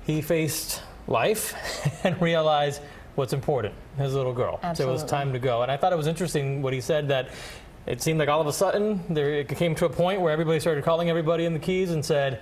he faced life and realized what's important, his little girl. Absolutely. So it was time to go. And I thought it was interesting what he said, that it seemed like all of a sudden it came to a point where everybody started calling everybody in the Keys and said,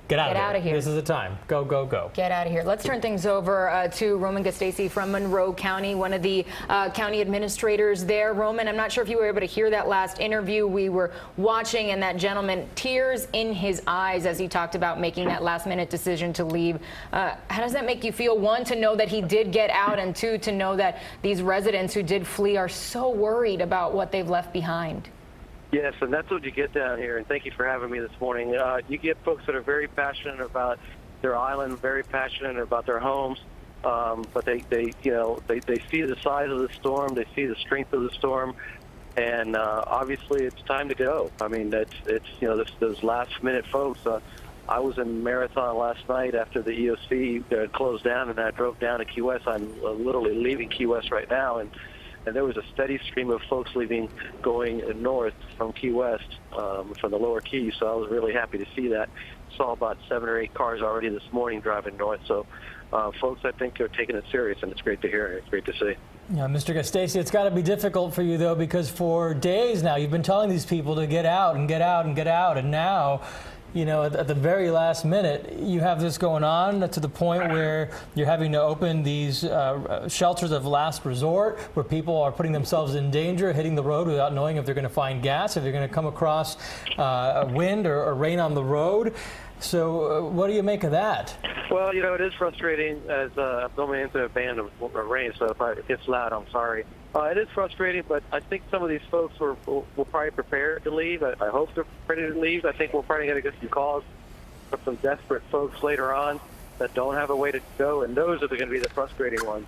get out of here. This is the time. Go, go, go. Get out of here. Let's turn things over to Roman Gastesi from Monroe County, one of the county administrators there. Roman, I'm not sure if you were able to hear that last interview we were watching, and that gentleman, tears in his eyes as he talked about making that last-minute decision to leave. How does that make you feel? One, to know that he did get out, and two, to know that these residents who did flee are so worried about what they've left behind. Yes, and that's what you get down here, and thank you for having me this morning. You get folks that are very passionate about their island, very passionate about their homes, but they see the size of the storm, they see the strength of the storm, and obviously it's time to go. I mean, those last-minute folks. I was in Marathon last night after the EOC closed down, and I drove down to Key West. I'm literally leaving Key West right now, and there was a steady stream of folks going north from Key West, from the lower Keys. So I was really happy to see that. Saw about 7 or 8 cars already this morning driving north. So folks, I think, are taking it serious, and it's great to hear. It's great to see. Yeah, Mr. Gastesi, it's got to be difficult for you, though, because for days now you've been telling these people to get out and get out and get out, and now, you know, at the very last minute, you have this going on to the point where you're having to open these shelters of last resort, where people are putting themselves in danger, hitting the road without knowing if they're going to find gas, if they're going to come across wind or rain on the road. So what do you make of that? Well, you know, it is frustrating, as I'm going into a band of rain, so if it gets loud, I'm sorry. It is frustrating, but I think some of these folks will probably prepare to leave. I hope they're ready to leave. I think we're probably going to get some calls from some desperate folks later on that don't have a way to go, and those are going to be the frustrating ones.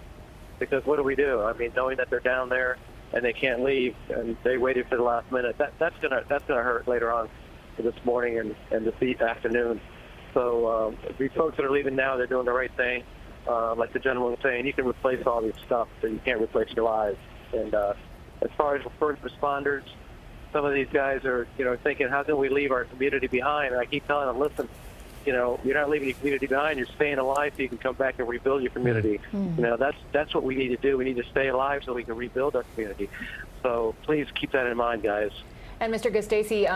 Because what do we do? I mean, knowing that they're down there and they can't leave, and they waited for the last minute, that's gonna hurt later on this morning and this afternoon. So these folks that are leaving now, they're doing the right thing. Like the gentleman was saying, you can replace all this stuff, but you can't replace your lives. And as far as first responders, some of these guys are, thinking, how can we leave our community behind? And I keep telling them, listen, you're not leaving your community behind. You're staying alive so you can come back and rebuild your community. That's what we need to do. We need to stay alive so we can rebuild our community. So please keep that in mind, guys. And Mr. Gastesi,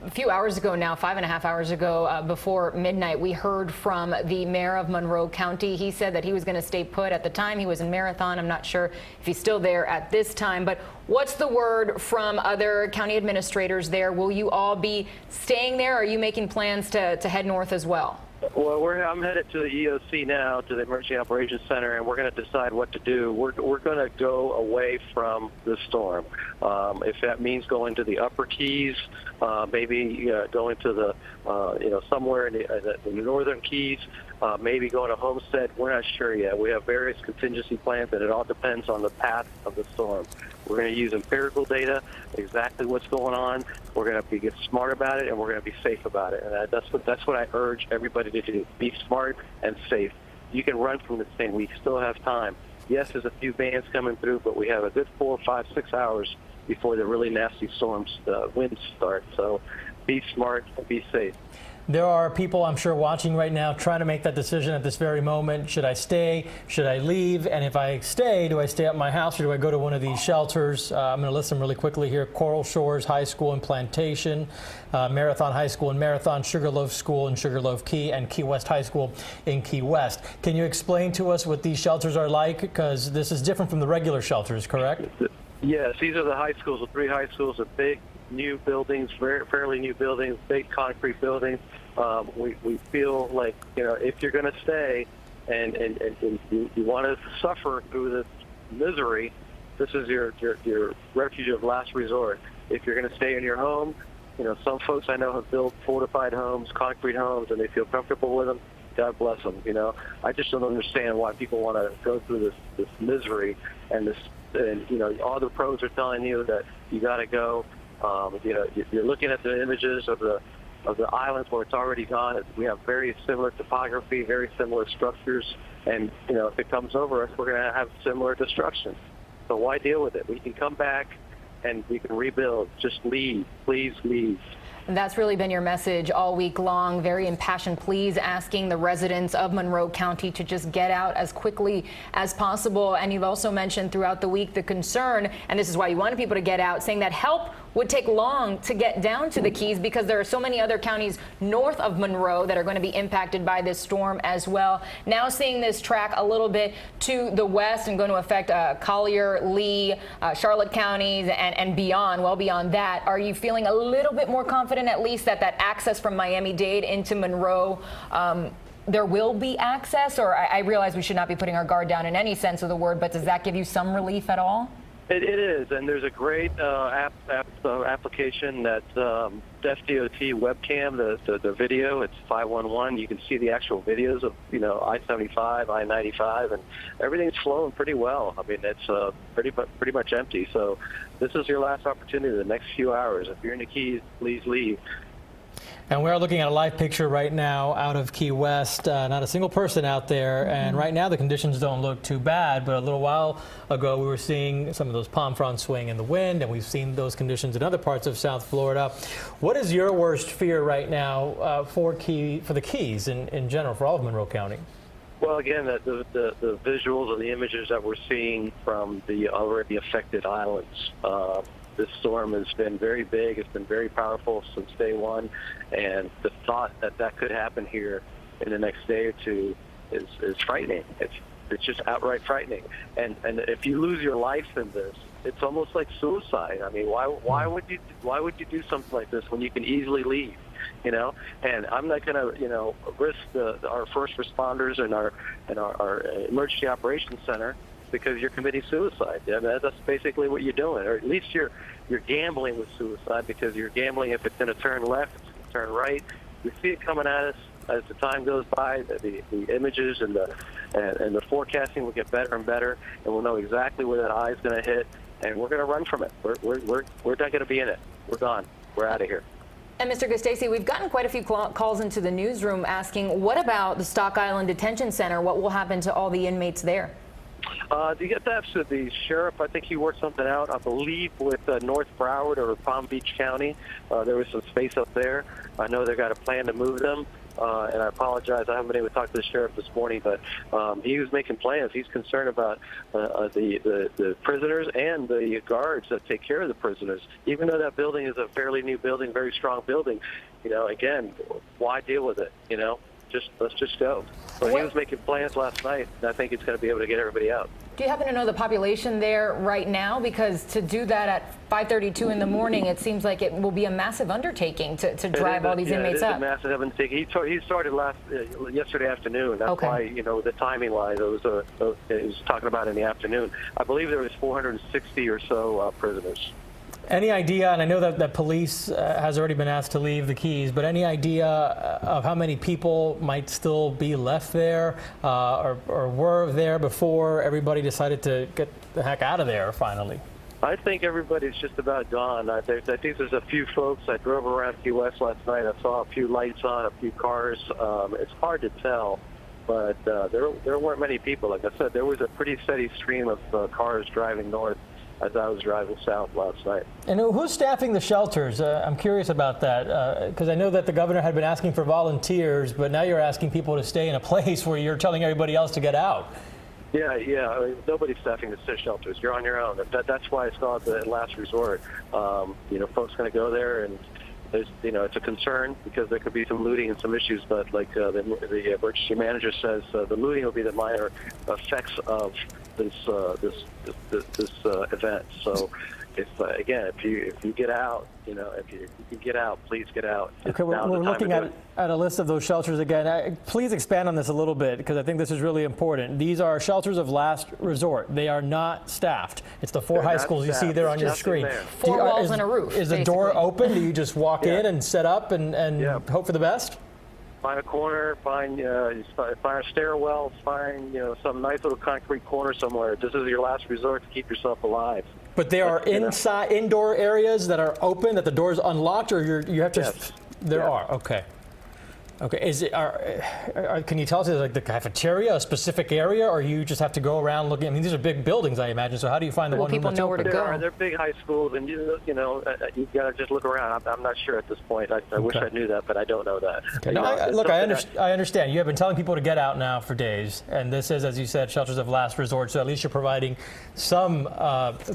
a few hours ago now, 5.5 hours ago, before midnight, we heard from the mayor of Monroe County. He said that he was going to stay put. At the time, he was in Marathon. I'm not sure if he's still there at this time. But what's the word from other county administrators there? Will you all be staying there? Or are you making plans to head north as well? Well, I'm headed to the EOC now, to the Emergency Operations Center, and we're going to decide what to do. We're going to go away from the storm. If that means going to the upper Keys, maybe going to the, somewhere in the northern Keys, maybe going to Homestead. We're not sure yet. We have various contingency plans, and it all depends on the path of the storm. We're going to use empirical data, exactly what's going on. We're going to get smart about it, and we're going to be safe about it. And that's what I urge everybody to do. Be smart and safe. You can run from this thing. We still have time. Yes, there's a few bands coming through, but we have a good 4, 5, 6 hours before the really nasty storms, winds start. So be smart and be safe. There are people, I'm sure, watching right now trying to make that decision at this very moment. Should I stay? Should I leave? And if I stay, do I stay at my house or do I go to one of these shelters? I'm going to list them really quickly here. Coral Shores High School in Plantation, Marathon High School in Marathon, Sugarloaf School in Sugarloaf Key, and Key West High School in Key West. Can you explain to us what these shelters are like? Because this is different from the regular shelters, correct? Yes, these are the high schools. The 3 high schools are big, new buildings, fairly new buildings, big concrete buildings. We feel like, if you're going to stay and you want to suffer through this misery, this is your refuge of last resort. If you're going to stay in your home, some folks I know have built fortified homes, concrete homes, and they feel comfortable with them. God bless them. I just don't understand why people want to go through this misery and all the pros are telling you that you got to go. You're looking at the images of the islands where it's already gone. We have very similar topography, very similar structures, and if it comes over us, we're going to have similar destruction. So why deal with it? We can come back and we can rebuild. Just leave, please leave. And that's really been your message all week long. Very impassioned pleas asking the residents of Monroe County to just get out as quickly as possible. And you've also mentioned throughout the week the concern, and this is why you wanted people to get out, saying that help would take long to get down to the Keys because there are so many other counties north of Monroe that are going to be impacted by this storm as well. Now seeing this track a little bit to the west and going to affect Collier, Lee, Charlotte counties and beyond, well beyond that. Are you feeling a little bit more confident at least that access from Miami-Dade into Monroe, there will be access? Or I realize we should not be putting our guard down in any sense of the word, but does that give you some relief at all? It is, and there's a great application that FDOT webcam, the video. It's 511. You can see the actual videos of I-75, I-95, and everything's flowing pretty well. I mean, it's pretty much empty. So this is your last opportunity. The next few hours, if you're in the Keys, please leave. And we're looking at a live picture right now out of Key West. Not a single person out there. And right now the conditions don't look too bad. But a little while ago we were seeing some of those palm fronds swing in the wind. And we've seen those conditions in other parts of South Florida. What is your worst fear right now for the Keys in general, for all of Monroe County? Well, again, the visuals and the images that we're seeing from the already affected islands. This storm has been very big. It's been very powerful since day one, and the thought that could happen here in the next day or two is frightening. It's just outright frightening. And if you lose your life in this, it's almost like suicide. I mean, why would you do something like this when you can easily leave? And I'm not going to risk our first responders and our emergency operations center because you're committing suicide. I mean, that's basically what you're doing, or at least you're gambling with suicide, because you're gambling if it's going to turn left, it's going to turn right. We see it coming at us as the time goes by. The images and the forecasting will get better and better, and we'll know exactly where that eye is going to hit, and we're going to run from it. We're not going to be in it. We're gone. We're out of here. And Mr. Gastesi, we've gotten quite a few calls into the newsroom asking, what about the Stock Island Detention Center? What will happen to all the inmates there? You get that to the sheriff. I think he worked something out, I believe, with North Broward or Palm Beach County. There was some space up there. I know they've got a plan to move them, and I apologize. I haven't been able to talk to the sheriff this morning, but he was making plans. He's concerned about the prisoners and the guards that take care of the prisoners. Even though that building is a fairly new building, very strong building, again, why deal with it, let's just go. But he was making plans last night, and I think he's going to be able to get everybody out. Do you happen to know the population there right now? Because to do that at 5:32 in the morning, it seems like it will be a massive undertaking to drive all these inmates up. It is a massive undertaking. He started yesterday afternoon. That's why, the timing wise, it was talking about in the afternoon. I believe there was 460 or so prisoners. Any idea, and I know that police has already been asked to leave the Keys, but any idea of how many people might still be left there or were there before everybody decided to get the heck out of there finally? I think everybody's just about gone. I think there's a few folks. I drove around Key West last night. I saw a few lights on, a few cars. It's hard to tell, but there weren't many people. Like I said, there was a pretty steady stream of cars driving north as I was driving south last night. And who's staffing the shelters? I'm curious about that, because I know that the governor had been asking for volunteers, but now you're asking people to stay in a place where you're telling everybody else to get out. Yeah. I mean, nobody's staffing the shelters. You're on your own. That's why it's called the last resort. Folks going to go there, and there's, it's a concern because there could be some looting and some issues. But like the emergency manager says, the looting will be the minor effects of this event. So, if you get out, if you can get out, please get out. Okay, we're looking at a list of those shelters again. Please expand on this a little bit, because I think this is really important. These are shelters of last resort. They are not staffed. It's the four high schools you see there on your screen. Four walls and a roof. Is the door open? Do you just walk in and set up and hope for the best? Find a corner, find a stairwell, find some nice little concrete corner somewhere. This is your last resort to keep yourself alive. But there are indoor areas that are open, that the door's unlocked, or you have to. Yes. There are. Okay. Okay, can you tell us, like the cafeteria, a specific area, or you just have to go around looking? I mean, these are big buildings, I imagine. So how do you find the one people that's know where to open? go? They're big high schools, and you've got to just look around. I'm not sure at this point. I wish I knew that, but I don't know that. Okay. No, I understand. You have been telling people to get out now for days, and this is, as you said, shelters of last resort. So at least you're providing some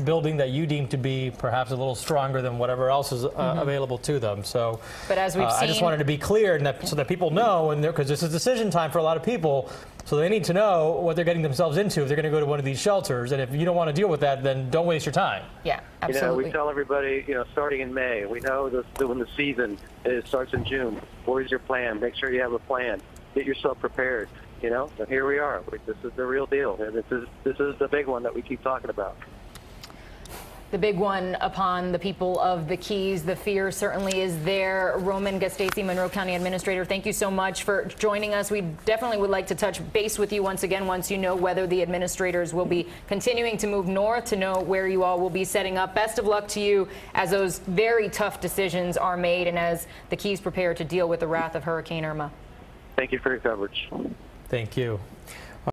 building that you deem to be perhaps a little stronger than whatever else is available to them. So, but as we've seen, I just wanted to be clear, and so that people know, and because this is decision time for a lot of people, so they need to know what they're getting themselves into if they're going to go to one of these shelters. And if you don't want to deal with that, then don't waste your time. Yeah, absolutely. We tell everybody, starting in May, we know when the season starts in June. What is your plan? Make sure you have a plan. Get yourself prepared. And here we are. This is the real deal. And this is the big one that we keep talking about. The big one upon the people of the Keys. The fear certainly is there. Roman Gastesi, Monroe County Administrator, thank you so much for joining us. We definitely would like to touch base with you once again once you know whether the administrators will be continuing to move north, to know where you all will be setting up. Best of luck to you as those very tough decisions are made and as the Keys prepare to deal with the wrath of Hurricane Irma. Thank you for your coverage. Thank you.